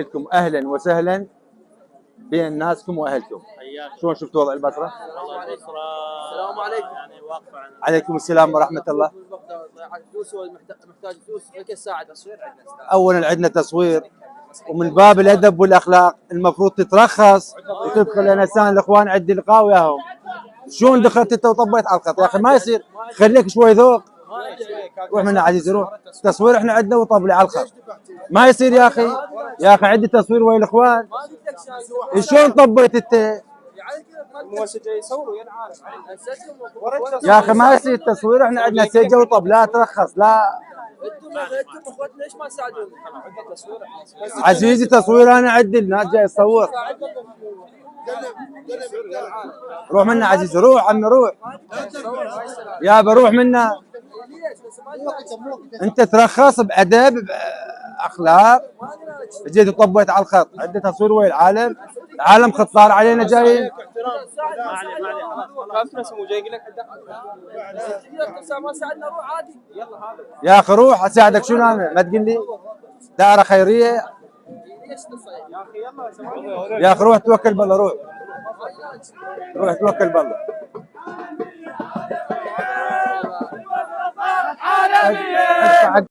لكم اهلا وسهلا بين ناسكم واهلكم. شلون شفتوا وضع البصره؟ السلام عليكم. يعني واقفه عليكم السلام ورحمه الله. فلوس محتاج فلوس كل ساعه تصوير عندنا. اولا عندنا تصوير، ومن باب الادب والاخلاق المفروض تترخص وتدخل. انا سان الاخوان عندي لقاء وياهم. شلون دخلت انت وطبيت على الخط يا اخي؟ ما يصير، خليك شوي ذوق. روح منا عزيزي روح. تصوير احنا عندنا وطبلي على الخط. ما يصير يا اخي. يا اخي عندي تصوير ويا الاخوان. شلون طبيت انت؟ يا اخي ما يصير تصوير، احنا عندنا سجه وطب، لا ترخص لا. انتم اخوتنا ليش ما تساعدونا؟ عزيزي تصوير انا عندي الناس جاي تصور. روح منا عزيزي روح عمي روح. يا بروح منا. انت ترخص بادب باخلاق. جيت وطبيت على الخط. عندي تصوير ويا العالم. العالم خطار علينا جايين. يا اخي روح اساعدك. شنو انا ما تقول لي دائره خيريه؟ يا اخي روح توكل بالله روح. روح توكل بالله.